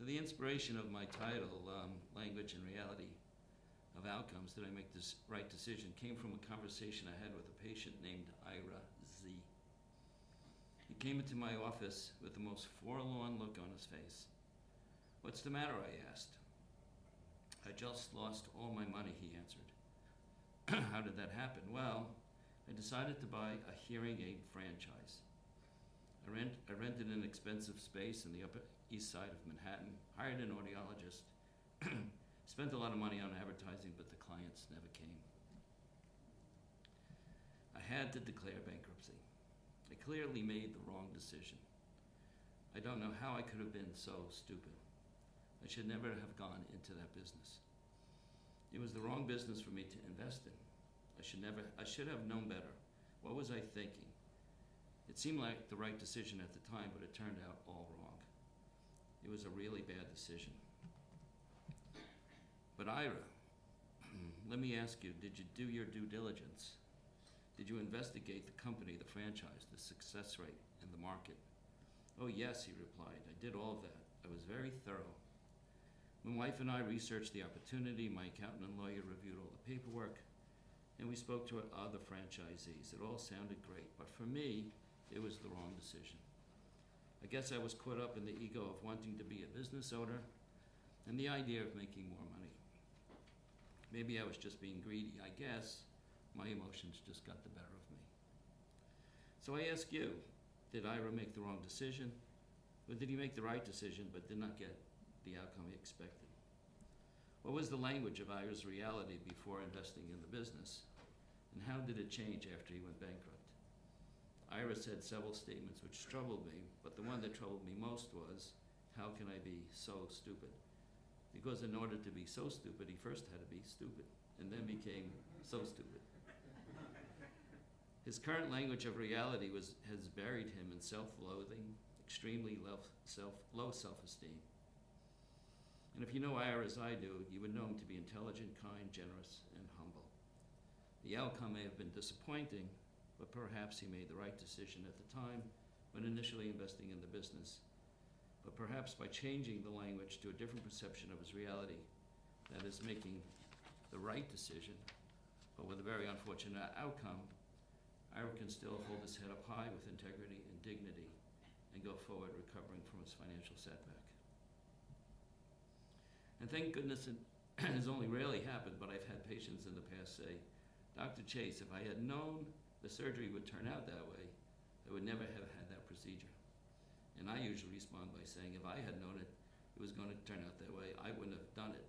So the inspiration of my title, Language and Reality of Outcomes, Did I Make This Right Decision, came from a conversation I had with a patient named Ira Z. He came into my office with the most forlorn look on his face. "What's the matter?" I asked. "I just lost all my money," he answered. "How did that happen?" "Well, I decided to buy a hearing aid franchise. I rented an expensive space in the Upper East Side of Manhattan, hired an audiologist, spent a lot of money on advertising, but the clients never came. I had to declare bankruptcy. I clearly made the wrong decision. I don't know how I could have been so stupid. I should never have gone into that business. It was the wrong business for me to invest in. I should have known better. What was I thinking? It seemed like the right decision at the time, but it turned out all wrong. It was a really bad decision." "But Ira, let me ask you, did you do your due diligence? Did you investigate the company, the franchise, the success rate, and the market?" "Oh yes," he replied. "I did all of that. I was very thorough. My wife and I researched the opportunity, my accountant and lawyer reviewed all the paperwork, and we spoke to other franchisees. It all sounded great, but for me, it was the wrong decision. I guess I was caught up in the ego of wanting to be a business owner and the idea of making more money. Maybe I was just being greedy. I guess my emotions just got the better of me. So I ask you, did Ira make the wrong decision? Or did he make the right decision but did not get the outcome he expected? What was the language of Ira's reality before investing in the business? And how did it change after he went bankrupt? Ira said several statements which troubled me, but the one that troubled me most was, how can I be so stupid? Because in order to be so stupid, he first had to be stupid, and then became so stupid. His current language of reality has buried him in self-loathing, extremely low self-esteem. And if you know Ira as I do, you would know him to be intelligent, kind, generous, and humble. The outcome may have been disappointing, but perhaps he made the right decision at the time when initially investing in the business. But perhaps by changing the language to a different perception of his reality, that is making the right decision, but with a very unfortunate outcome, Ira can still hold his head up high with integrity and dignity and go forward recovering from his financial setback. And thank goodness it has only rarely happened, but I've had patients in the past say, "Dr. Chase, if I had known the surgery would turn out that way, I would never have had that procedure." And I usually respond by saying, if I had known it was going to turn out that way, I wouldn't have done it.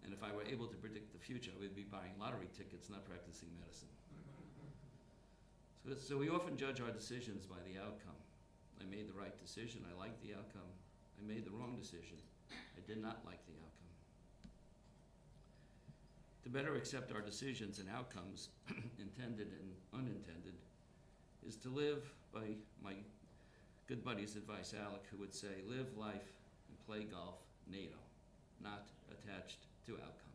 And if I were able to predict the future, I would be buying lottery tickets, not practicing medicine. So we often judge our decisions by the outcome. I made the right decision. I liked the outcome. I made the wrong decision. I did not like the outcome. To better accept our decisions and outcomes, intended and unintended, is to live by my good buddy's advice, Alec, who would say, live life and play golf NATO, not attached to outcome.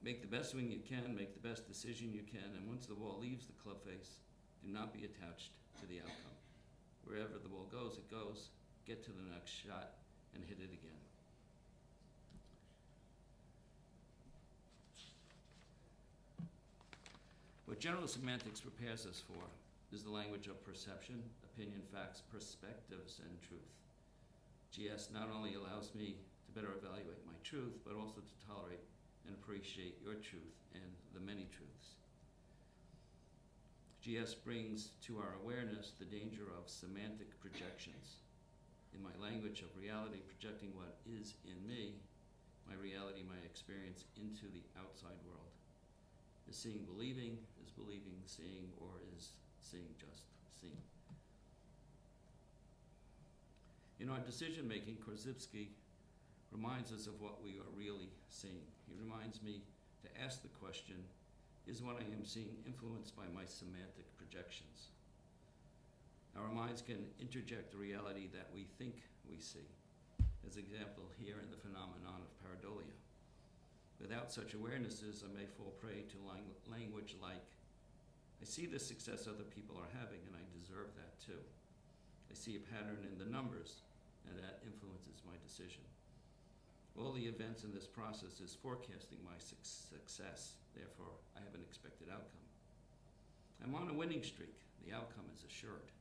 Make the best swing you can, make the best decision you can, and once the ball leaves the club face, do not be attached to the outcome. Wherever the ball goes, it goes. Get to the next shot and hit it again. What general semantics prepares us for is the language of perception, opinion, facts, perspectives, and truth. GS not only allows me to better evaluate my truth, but also to tolerate and appreciate your truth and the many truths. GS brings to our awareness the danger of semantic projections. In my language of reality, projecting what is in me, my reality, my experience, into the outside world. Is seeing believing, is believing seeing, or is seeing just seeing? In our decision-making, Korzybski reminds us of what we are really seeing. He reminds me to ask the question, is what I am seeing influenced by my semantic projections? Our minds can interject the reality that we think we see. As example here in the phenomenon of pareidolia. Without such awarenesses, I may fall prey to language like, I see the success other people are having and I deserve that too. I see a pattern in the numbers and that influences decision. All the events in this process is forecasting my success. Therefore, I have an expected outcome. I'm on a winning streak. The outcome is assured.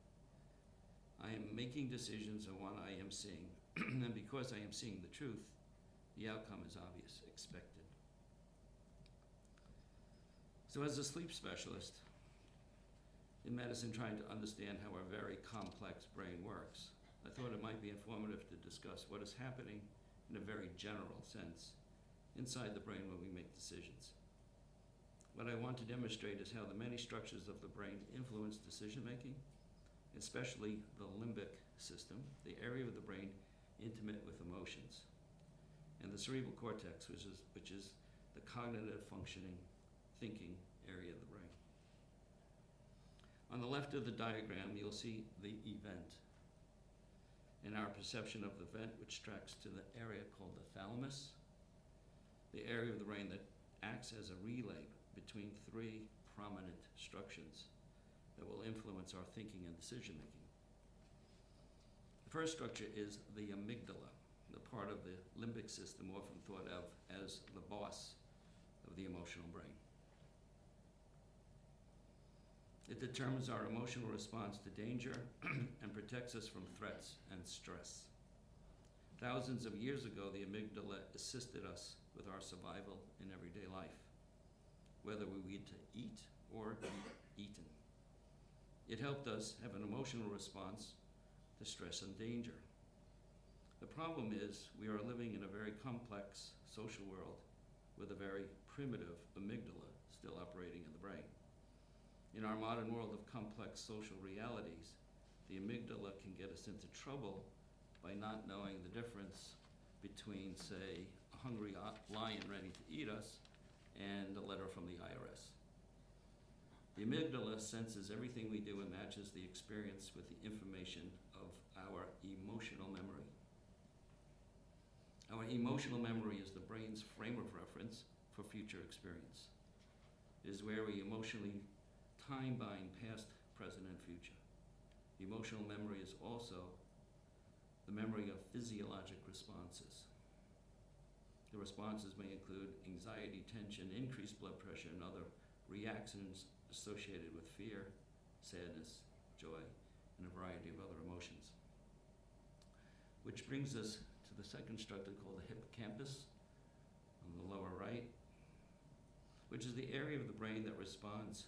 I am making decisions on what I am seeing, and because I am seeing the truth, the outcome is obvious, expected. So as a sleep specialist in medicine trying to understand how our very complex brain works, I thought it might be informative to discuss what is happening in a very general sense inside the brain when we make decisions. What I want to demonstrate is how the many structures of the brain influence decision-making, especially the limbic system, the area of the brain intimate with emotions, and the cerebral cortex, which is the cognitive functioning, thinking area of the brain. On the left of the diagram, you'll see the event and our perception of the event, which tracks to the area called the thalamus, the area of the brain that acts as a relay between three prominent structures that will influence our thinking and decision-making. The first structure is the amygdala, the part of the limbic system often thought of as the boss of the emotional brain. It determines our emotional response to danger and protects us from threats and stress. Thousands of years ago, the amygdala assisted us with our survival in everyday life, whether we need to eat or be eaten. It helped us have an emotional response to stress and danger. The problem is we are living in a very complex social world with a very primitive amygdala still operating in the brain. In our modern world of complex social realities, the amygdala can get us into trouble by not knowing the difference between, say, a hungry lion ready to eat us and a letter from the IRS. The amygdala senses everything we do and matches the experience with the information of our emotional memory. Our emotional memory is the brain's frame of reference for future experience. It is where we emotionally time-bind past, present, and future. The emotional memory is also the memory of physiologic responses. The responses may include anxiety, tension, increased blood pressure, and other reactions associated with fear, sadness, joy, and a variety of other emotions. Which brings us to the second structure called the hippocampus on the lower right, which is the area of the brain that responds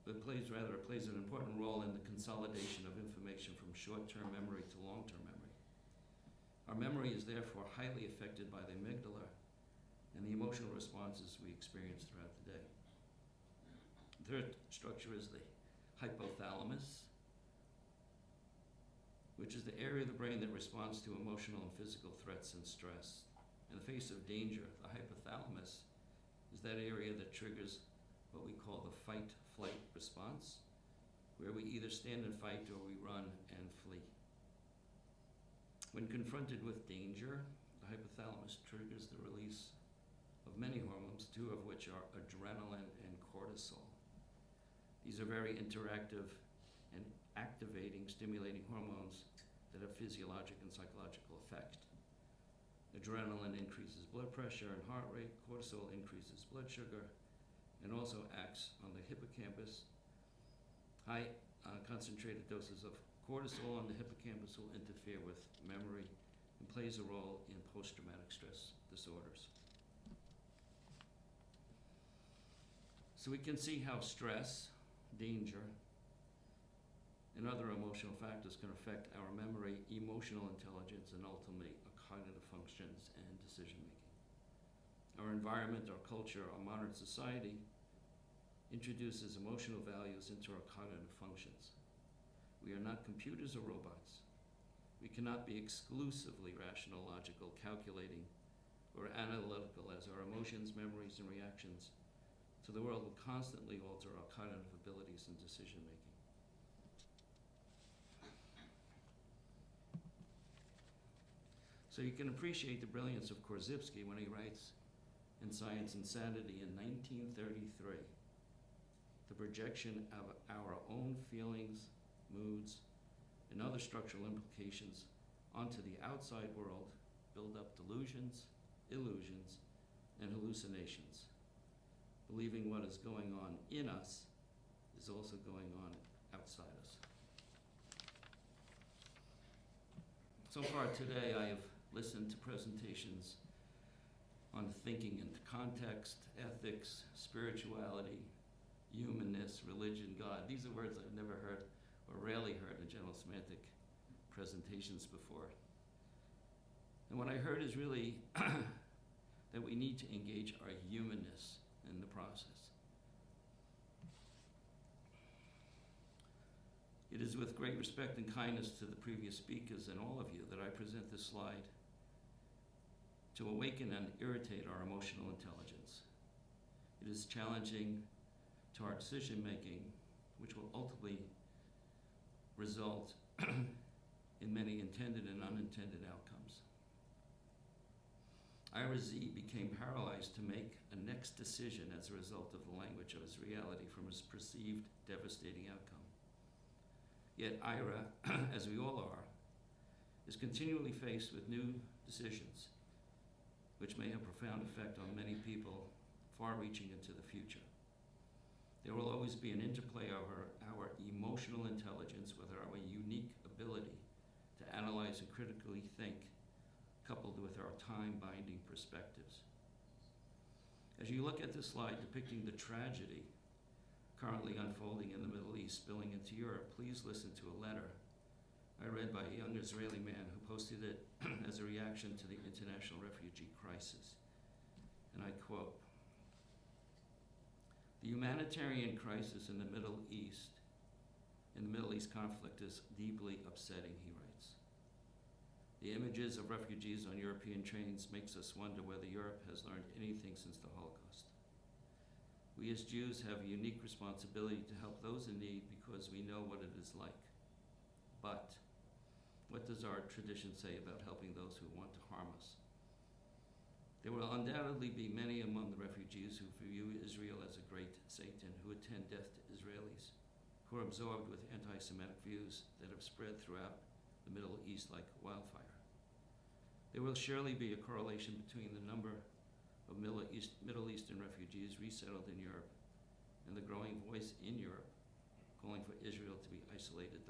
it plays an important role in the consolidation of information from short-term memory to long-term memory. Our memory is therefore highly affected by the amygdala and the emotional responses we experience throughout the day. The third structure is the hypothalamus, which is the area of the brain that responds to emotional and physical threats and stress. In the face of danger, the hypothalamus is that area that triggers what we call the fight-flight response, where we either stand and fight or we run and flee. When confronted with danger, the hypothalamus triggers the release of many hormones, two of which are adrenaline and cortisol. These are very interactive and activating, stimulating hormones that have physiologic and psychological effect. Adrenaline increases blood pressure and heart rate, cortisol increases blood sugar, and also acts on the hippocampus. High concentrated doses of cortisol on the hippocampus will interfere with memory and plays a role in post-traumatic stress disorders. So we can see how stress, danger, and other emotional factors can affect our memory, emotional intelligence, and ultimately our cognitive functions and decision-making. Our environment, our culture, our modern society introduces emotional values into our cognitive functions. We are not computers or robots. We cannot be exclusively rational, logical, calculating, or analytical, as our emotions, memories, and reactions to the world will constantly alter our cognitive abilities and decision-making. So you can appreciate the brilliance of Korzybski when he writes in Science and Sanity in 1933, the projection of our own feelings, moods, and other other structural implications onto the outside world build up delusions, illusions, and hallucinations, believing what is going on in us is also going on outside us. So far today, I have listened to presentations on thinking into context, ethics, spirituality, humanness, religion, God. These are words I've never heard or rarely heard in general semantic presentations before. And what I heard is really that we need to engage our humanness in the process. It is with great respect and kindness to the previous speakers and all of you that I present this slide to awaken and irritate our emotional intelligence. It is challenging to our decision making, which will ultimately result in many intended and unintended outcomes. Ira Z became paralyzed to make a next decision as a result of the language of his reality from his perceived devastating outcome. Yet Ira, as we all are, is continually faced with new decisions which may have profound effect on many people far-reaching into the future. There will always be an interplay of our emotional intelligence with our unique ability to analyze and critically think, coupled with our time-binding perspectives. As you look at this slide depicting the tragedy currently unfolding in the Middle East spilling into Europe, please listen to a letter I read by a young Israeli man who posted it as a reaction to the international refugee crisis. And I quote, "The humanitarian crisis in the Middle East conflict is deeply upsetting," he writes. "The images of refugees on European trains makes us wonder whether Europe has learned anything since the Holocaust. We as Jews have a unique responsibility to help those in need because we know what it is like. But what does our tradition say about helping those who want to harm us? There will undoubtedly be many among the refugees who view Israel as a great Satan, who attend death to Israelis, who are absorbed with anti-Semitic views that have spread throughout the Middle East like wildfire. There will surely be a correlation between the number of Middle Eastern refugees resettled in Europe and the growing voice in Europe calling for Israel to be isolated.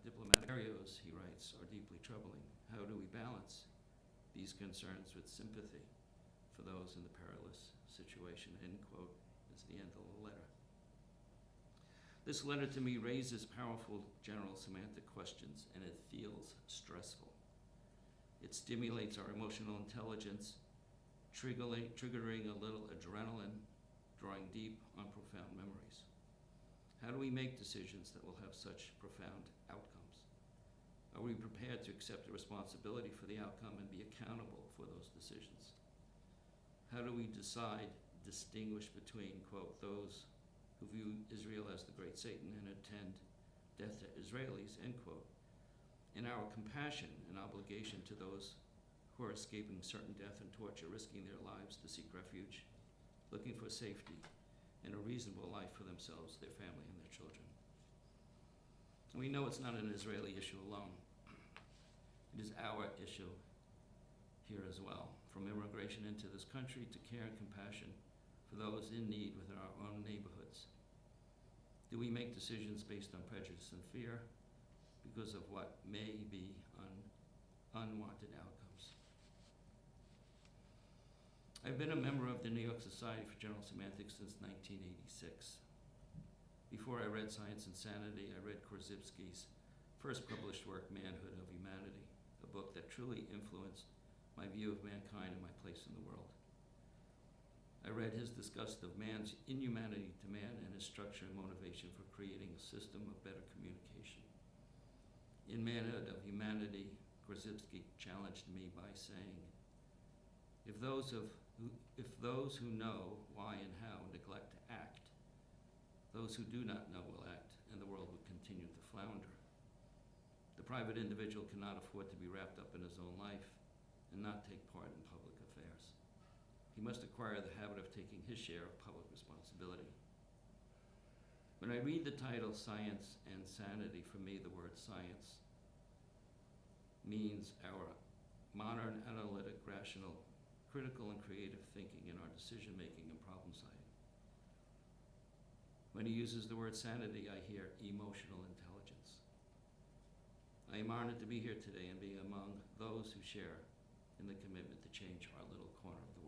Diplomatic scenarios, he writes, are deeply troubling. How do we balance these concerns with sympathy for those in the perilous situation?" End quote, is the end of the letter. This letter to me raises powerful general semantic questions, and it feels stressful. It stimulates our emotional intelligence, triggering a little adrenaline, drawing deep on profound memories. How do we make decisions that will have such profound outcomes? Are we prepared to accept the responsibility for the outcome and be accountable for those decisions? How do we distinguish between, quote, those who view Israel as the great Satan and attend death to Israelis, end quote, and our compassion and obligation to those who are escaping certain death and torture, risking their lives to seek refuge, looking for safety and a reasonable life for themselves, their family, and their children. And we know it's not an Israeli issue alone. It is our issue here as well, from immigration into this country to care and compassion for those in need within our own neighborhoods. Do we make decisions based on prejudice and fear because of what may be unwanted outcomes? I've been a member of the New York Society for General Semantics since 1986. Before I read Science and Sanity, I read Korzybski's first published work, Manhood of Humanity, a book that truly influenced my view of mankind and my place in the world. I read his disgust of man's inhumanity to man and his structure and motivation for creating a system of better communication. In Manhood of Humanity, Korzybski challenged me by saying, if those who know why and how neglect to act, those who do not know will act, and the world will continue to flounder. The private individual cannot afford to be wrapped up in his own life and not take part in public affairs. He must acquire the habit of taking his share of public responsibility. When I read the title Science and Sanity, for me the word science means our modern, analytic, rational, critical, and creative thinking in our decision-making and problem-solving. When he uses the word sanity, I hear emotional intelligence. I am honored to be here today and be among those who share in the commitment to change our little corner of the